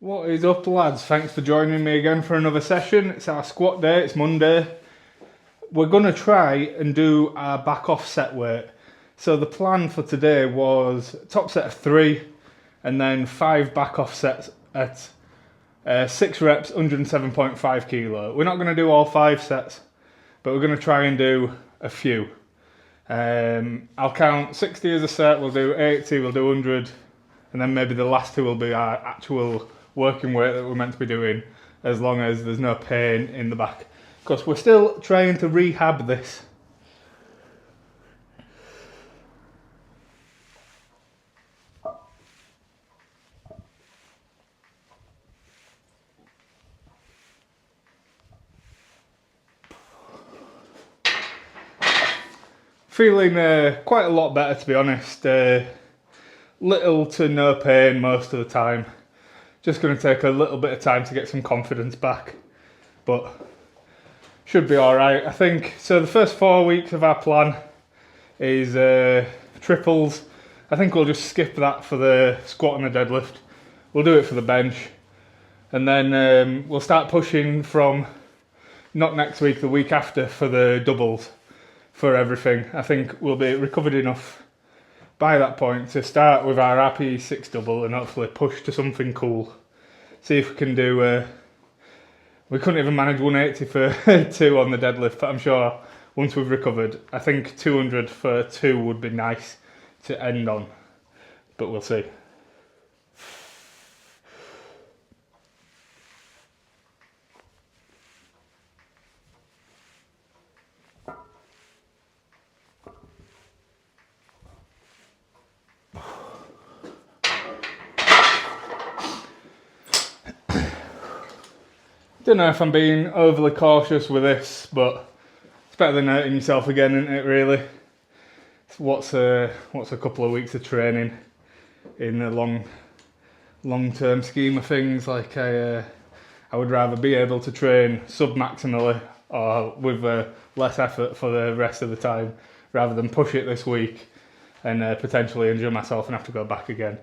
What is up, lads? Thanks for joining me again for another session. It's our squat day, it's Monday. We're going to try and do our back off set weight. So the plan for today was top set of 3 and then 5 back off sets at 6 reps, 107.5 kilo. We're not going to do all 5 sets, but we're going to try and do a few. I'll count 60 as a set, we'll do 80, we'll do 100, and then maybe the last 2 will be our actual working weight that we're meant to be doing, as long as there's no pain in the back, because we're still trying to rehab this. Feeling quite a lot better, to be honest. Little to no pain most of the time. Just going to take a little bit of time to get some confidence back, but should be alright, I think. So the first 4 weeks of our plan is triples. I think we'll just skip that for the squat and the deadlift. We'll do it for the bench, and then we'll start pushing from not next week, the week after, for the doubles for everything. I think we'll be recovered enough by that point to start with our RPE6 double and hopefully push to something cool. See if we can do, we couldn't even manage 180 for 2 on the deadlift, but I'm sure once we've recovered, I think 200 for 2 would be nice to end on, but we'll see. Don't know if I'm being overly cautious with this, but it's better than hurting yourself again, isn't it, really? What's a couple of weeks of training in the long-term scheme of things? Like, I would rather be able to train sub-maximally or with less effort for the rest of the time, rather than push it this week and potentially injure myself and have to go back again.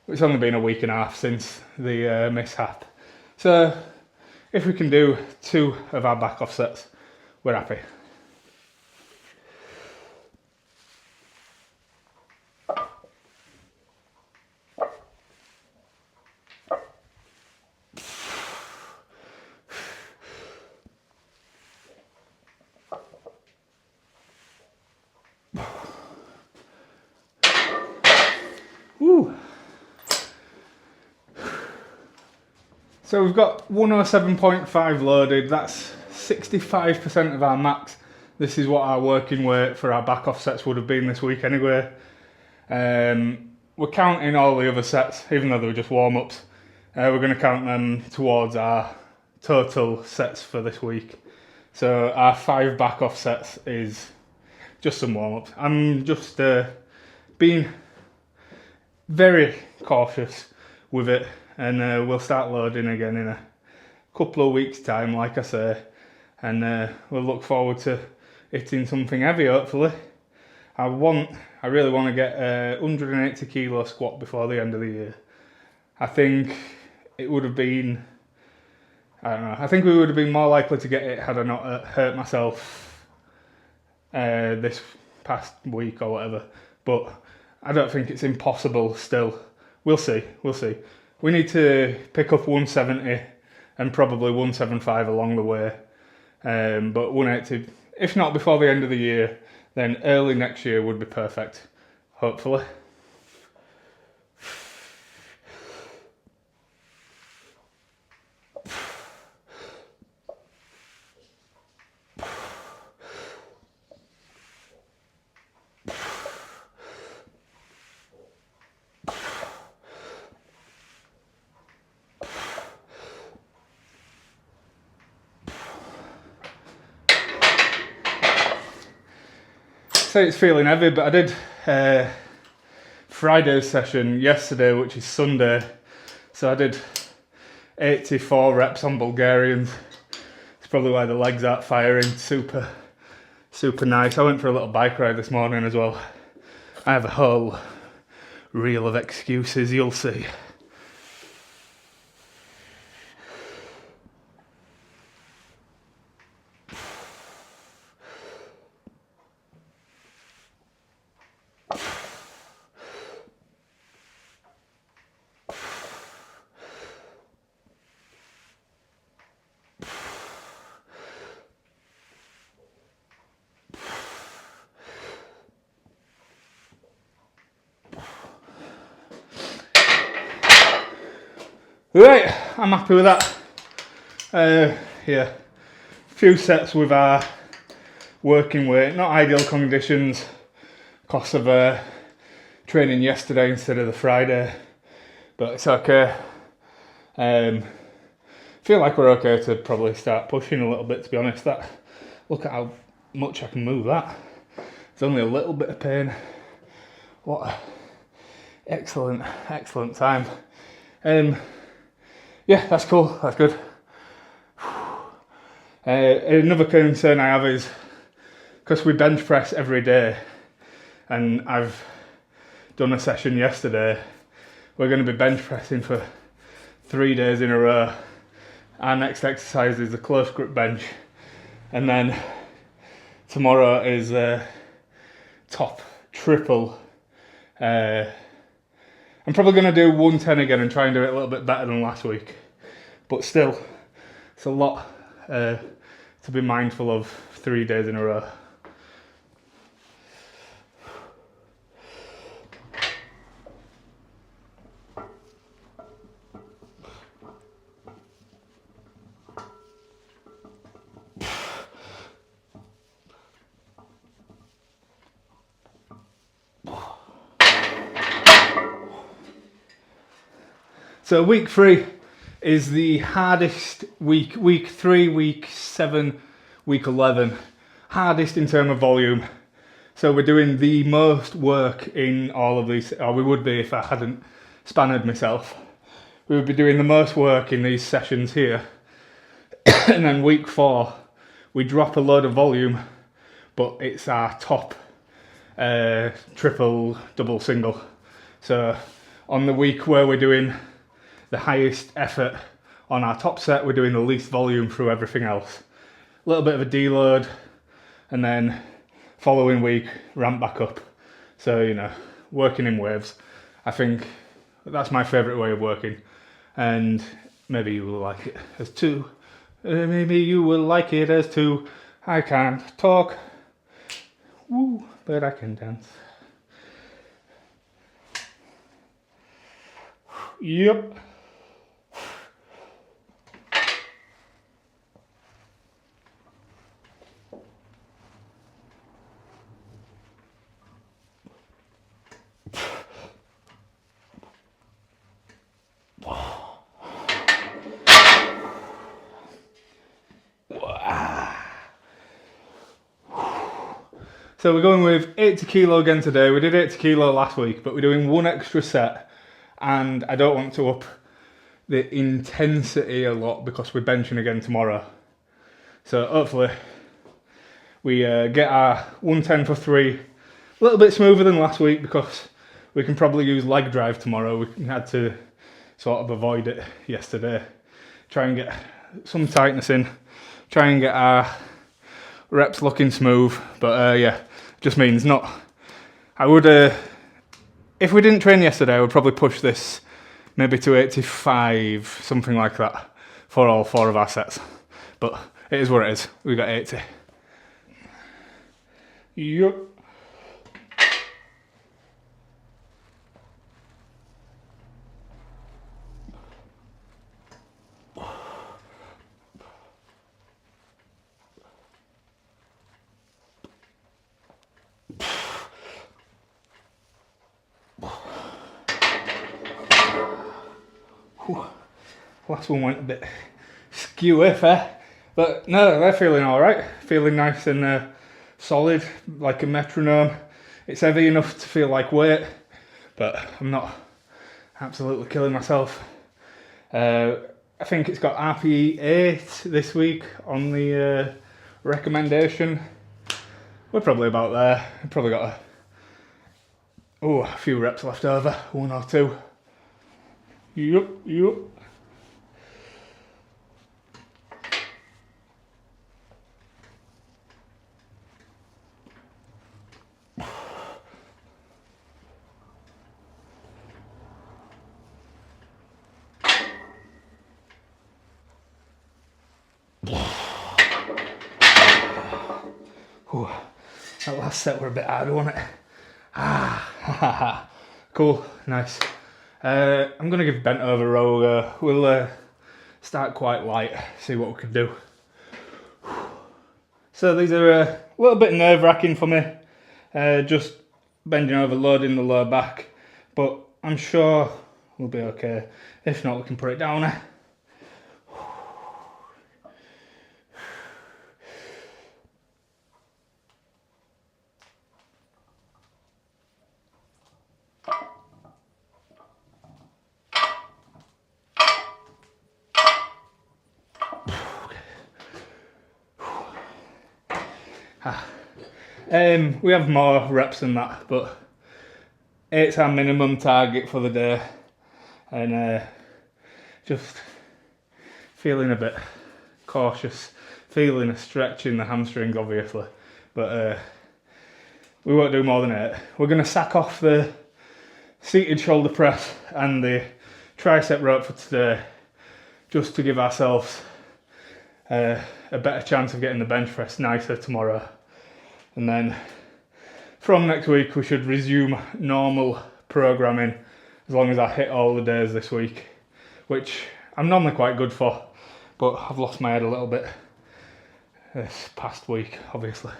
It's only been a week and a half since the mishap. So if we can do 2 of our back off sets, we're happy. Woo. So we've got 107.5 loaded, that's 65% of our max. This is what our working weight for our back off sets would have been this week anyway. We're counting all the other sets, even though they were just warm-ups. We're going to count them towards our total sets for this week. So our 5 back off sets is just some warm-ups. I'm just being very cautious with it. And we'll start loading again in a couple of weeks' time, like I say, and we'll look forward to hitting something heavy, hopefully. I really want to get a 180 kilo squat before the end of the year. I think it would have been, I don't know, I think we would have been more likely to get it had I not hurt myself this past week or whatever, but I don't think it's impossible still. We'll see. We need to pick up 170 and probably 175 along the way. But 180, if not before the end of the year, then early next year would be perfect, hopefully. Say it's feeling heavy, but I did Friday's session yesterday, which is Sunday, so I did 84 reps on Bulgarians. It's probably why the legs aren't firing. Super nice. I went for a little bike ride this morning as well. I have a whole reel of excuses, you'll see. Right, I'm happy with that. Yeah, few sets with our working weight, not ideal conditions because of training yesterday instead of the Friday, but it's okay. Feel like we're okay to probably start pushing a little bit, to be honest. That, look at how much I can move that. It's only a little bit of pain. What a excellent time. Yeah, that's cool, that's good. Another concern I have is, because we bench press every day, and I've done a session yesterday, we're going to be bench pressing for 3 days in a row. Our next exercise is the close grip bench, and then tomorrow is top triple. I'm probably going to do 110 again and try and do it a little bit better than last week, but still, it's a lot to be mindful of 3 days in a row. So week 3 is the hardest week. Week 3, week 7, week 11. Hardest in terms of volume. So we're doing the most work in all of these, or we would be if I hadn't spanned myself. We would be doing the most work in these sessions here. And then week 4, we drop a load of volume, but it's our top triple, double, single. So on the week where we're doing the highest effort on our top set, we're doing the least volume through everything else. A little bit of a deload, and then following week ramp back up. So, you know, working in waves. I think that's my favourite way of working, and maybe you will like it as too. Maybe you will like it as too. I can't talk, woo, but I can dance. Yep. So we're going with 80 kilo again today. We did 80 kilo last week, but we're doing one extra set, and I don't want to up the intensity a lot because we're benching again tomorrow. So hopefully we get our 110 for 3 a little bit smoother than last week, because we can probably use leg drive tomorrow. We had to sort of avoid it yesterday. Try and get some tightness in, try and get our reps looking smooth, but yeah, just means not. I would, if we didn't train yesterday, I would probably push this maybe to 85, something like that, for all 4 of our sets. But it is what it is. We got 80. Yup. Last one went a bit skew but no, they're feeling alright, feeling nice and solid, like a metronome. It's heavy enough to feel like weight, but I'm not absolutely killing myself. I think it's got RPE 8 this week on the recommendation. We're probably about there. We've probably got a few reps left over, 1 or 2. Yup. Ooh, that last set were a bit hard, wasn't it? Cool, nice. I'm going to give bent over row a go. We'll start quite light, see what we can do. So these are a little bit nerve-wracking for me, just bending over, loading the lower back, but I'm sure we'll be okay. If not, we can put it down. We have more reps than that, but it's our minimum target for the day, and just feeling a bit cautious, feeling a stretch in the hamstrings obviously, but we won't do more than 8. We're going to sack off the seated shoulder press and the tricep rope for today, just to give ourselves a better chance of getting the bench press nicer tomorrow. And then from next week we should resume normal programming, as long as I hit all the days this week, which I'm normally quite good for, but I've lost my head a little bit this past week obviously.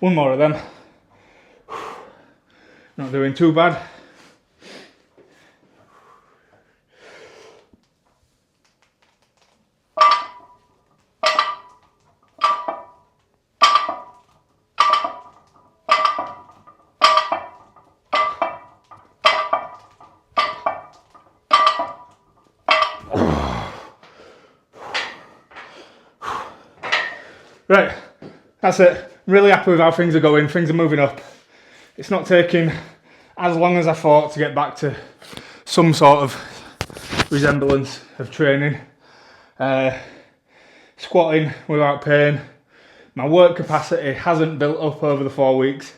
One more of them. Not doing too bad. Right, that's it. Really happy with how things are going. Things are moving up. It's not taking as long as I thought to get back to some sort of resemblance of training. Squatting without pain. My work capacity hasn't built up over the 4 weeks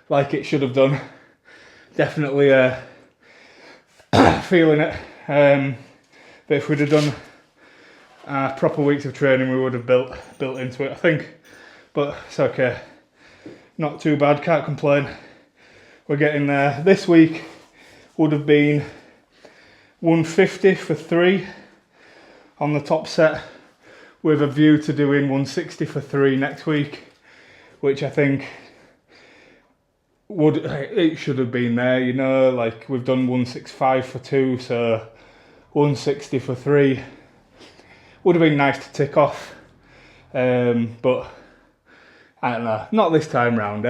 like it should have done. Definitely feeling it. But if we'd have done proper weeks of training, we would have built into it, I think. But it's okay. Not too bad, can't complain. We're getting there. This week would have been 150 for 3 on the top set, with a view to doing 160 for 3 next week, which I think it should have been there, you know, like we've done 165 for 2, so 160 for 3 would have been nice to tick off, but I don't know, not this time round,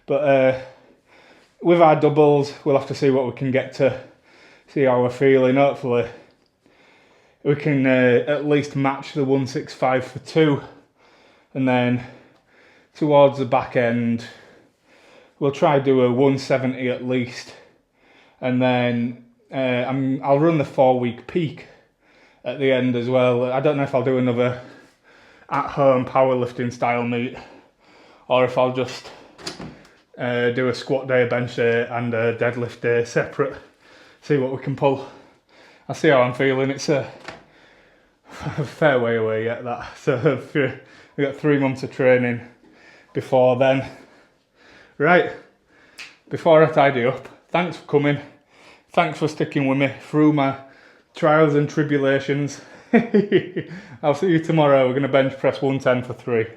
but with our doubles we'll have to see what we can get to, see how we're feeling. Hopefully we can at least match the 165 for 2, and then towards the back end we'll try do a 170 at least, and then I'll run the 4-week peak at the end as well. I don't know if I'll do another at-home powerlifting style meet, or if I'll just do a squat day, a bench day and a deadlift day separate, see what we can pull. I'll see how I'm feeling. It's a fair way away yet, that, so we've got 3 months of training before then. Right, before I tidy up, thanks for coming, thanks for sticking with me through my trials and tribulations. I'll see you tomorrow. We're going to bench press 110 for 3.